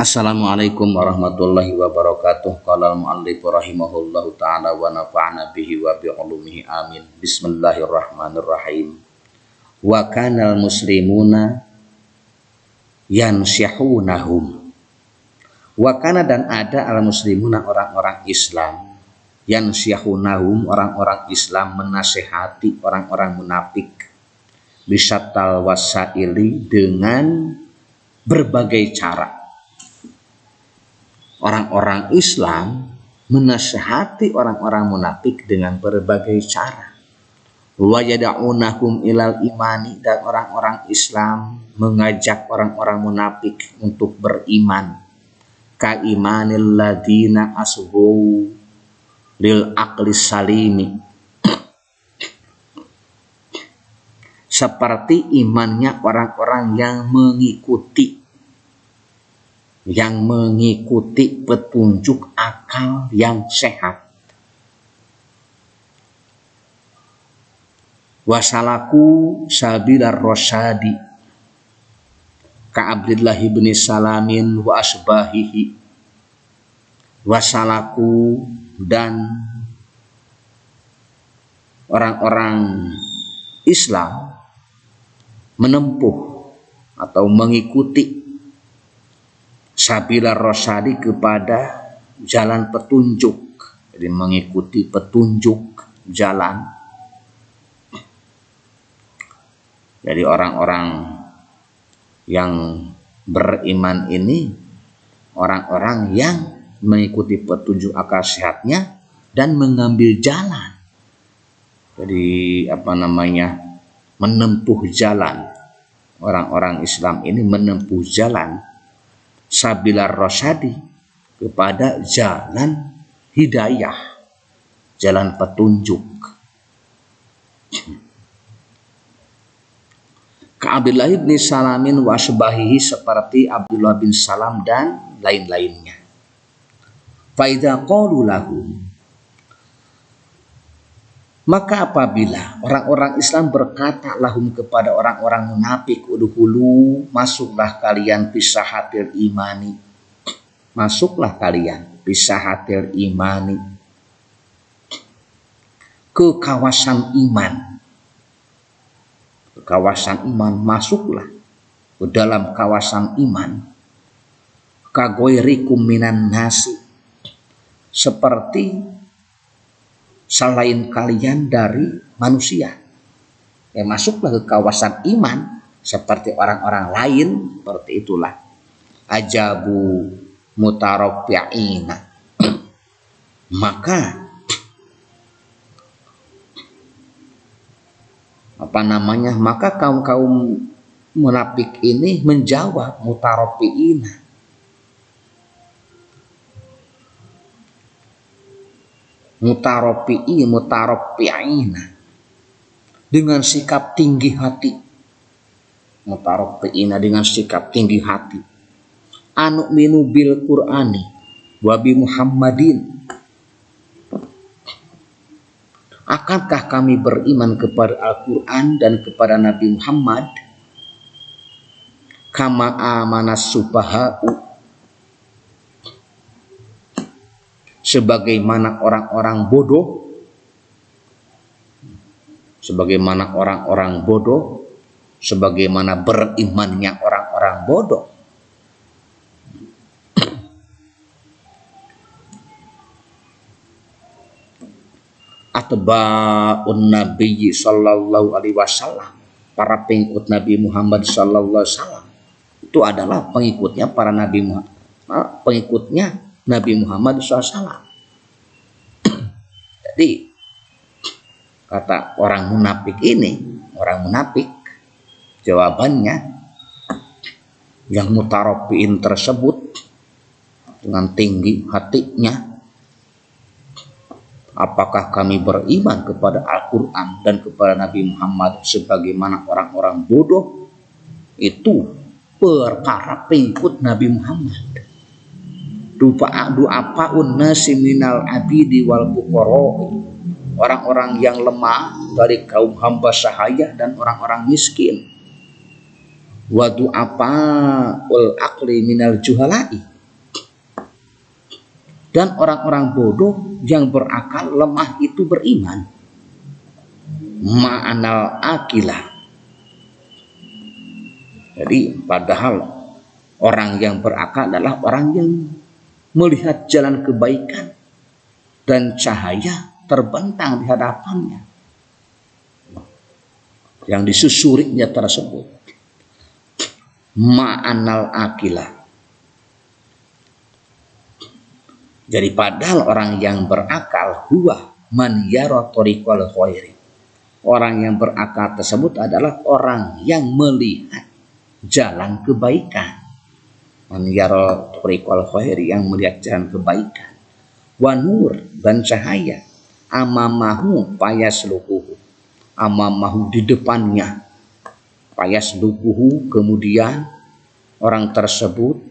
Assalamualaikum warahmatullahi wabarakatuh. Qala al-mu'allif rahimahullahu ta'ala wa nafa'ana bihi wa bi ulumihi amin. Bismillahirrahmanirrahim. Wa kanal muslimuna yansyahunahum. Wa kana dan ada al-muslimuna orang-orang Islam, yansyahunahum orang-orang Islam menasehati orang-orang munafik bisatal wasaili dengan berbagai cara. Orang-orang Islam menasihati orang-orang munafik dengan berbagai cara. Wa yad'unahum ilal imani, dan orang-orang Islam mengajak orang-orang munafik untuk beriman. Ka imanil ladina asbu lil aqli salimi, seperti imannya orang-orang yang mengikuti petunjuk akal yang sehat. Wasalaku sabilar rosyadi ka Abdullah bin Salamin wa asbahihi. Wasalaku, dan orang-orang Islam menempuh atau mengikuti sabilar rosyadi, kepada jalan petunjuk. Jadi mengikuti petunjuk jalan. Jadi orang-orang yang beriman ini orang-orang yang mengikuti petunjuk akal sehatnya dan mengambil jalan. Jadi menempuh jalan. Orang-orang Islam ini menempuh jalan sabilar rosyadi, kepada jalan hidayah, jalan petunjuk. Ka Abdullah bin Salamin wa asbahihi, seperti Abdullah bin Salam dan lain-lainnya. Fa idza qalu lahu, maka apabila orang-orang Islam berkata lahum kepada orang-orang munafik, udhulu, masuklah kalian bisahatil imani, masuklah kalian bisahatil imani, ke kawasan iman, ke kawasan iman, masuklah ke dalam kawasan iman. Kagoirikum minan nasi, seperti selain kalian dari manusia. Masuklah ke kawasan iman seperti orang-orang lain, seperti itulah. Ajabu mutarabbi'ina, maka maka kaum-kaum munafik ini menjawab, mutarabbi'ina, mutarabbi'ina, dengan sikap tinggi hati. Mutarabbi'ina dengan sikap tinggi hati. Anu'minu bil Qur'ani wa bi Muhammadin, akankah kami beriman kepada Al-Quran dan kepada Nabi Muhammad? Kama amanas subaha'u, sebagaimana orang-orang bodoh, sebagaimana orang-orang bodoh, sebagaimana berimannya orang-orang bodoh. Atba'un Nabi sallallahu alaihi wasallam, para pengikut Nabi Muhammad sallallahu alaihi wasallam, itu adalah pengikutnya para Nabi Muhammad, pengikutnya Nabi Muhammad SAW. Jadi kata orang munafik ini, orang munafik, jawabannya yang mutarabbi'in tersebut dengan tinggi hatinya, apakah kami beriman kepada Al-Quran dan kepada Nabi Muhammad sebagaimana orang-orang bodoh? Itu perkara pengikut Nabi Muhammad. Du'afaun nasi minal abidi wal fuqara, orang-orang yang lemah dari kaum hamba sahaya dan orang-orang miskin. Wa du'afaul aqli minal juhalai, Dan orang-orang bodoh yang berakal lemah itu beriman. Ma'anal akilah. Jadi padahal orang yang berakal adalah orang yang melihat jalan kebaikan dan cahaya terbentang di hadapannya. Yang disusurinya tersebut. Ma'anal akilah. Jadi padahal orang yang berakal huwa man yara tariqal khairi. Orang yang berakal tersebut adalah orang yang melihat jalan kebaikan. Man yara tariqal khairi, yang melihat jalan kebaikan. Wa nur, dan cahaya. Amamahu payasluquhu. Amamahu, di depannya. Payasluquhu, kemudian orang tersebut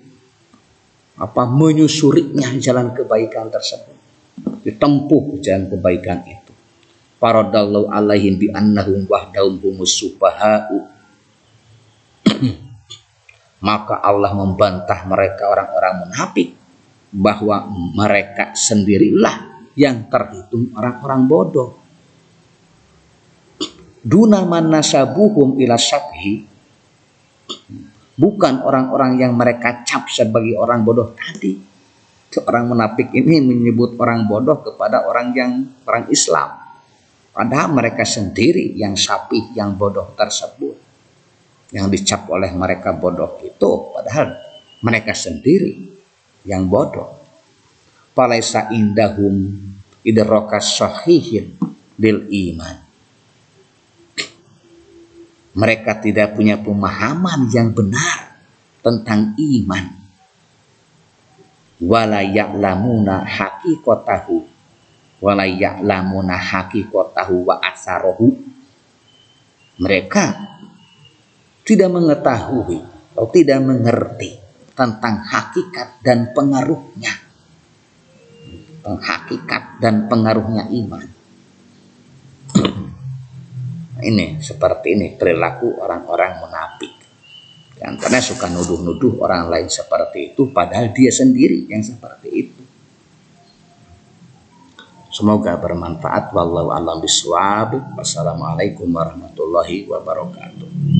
menyusurinya jalan kebaikan tersebut, ditempuh jalan kebaikan itu. Faradallahu alaihim bi annahum wahdahum humus subaha'u. Maka Allah membantah mereka orang-orang munafik bahwa mereka sendirilah yang terhitung orang-orang bodoh. Duna man nasabuhum ila syabhi, bukan orang-orang yang mereka cap sebagai orang bodoh tadi. Orang munafik ini menyebut orang bodoh kepada orang Islam. Padahal mereka sendiri yang syabih, yang bodoh tersebut. Yang dicap oleh mereka bodoh itu, padahal mereka sendiri yang bodoh. Falaisa indahum idrakas sahihin lil iman. Mereka tidak punya pemahaman yang benar tentang iman. Wala ya'lamuna haqiqatahu wala ya'lamuna haqiqatahu wa asarohu. Mereka tidak mengetahui atau tidak mengerti tentang hakikat dan pengaruhnya. Tentang hakikat dan pengaruhnya iman. Ini seperti ini perilaku orang-orang munafik. Karena suka nuduh-nuduh orang lain seperti itu, padahal dia sendiri yang seperti itu. Semoga bermanfaat. Wallahu a'lam bishawab. Wassalamualaikum warahmatullahi wabarakatuh.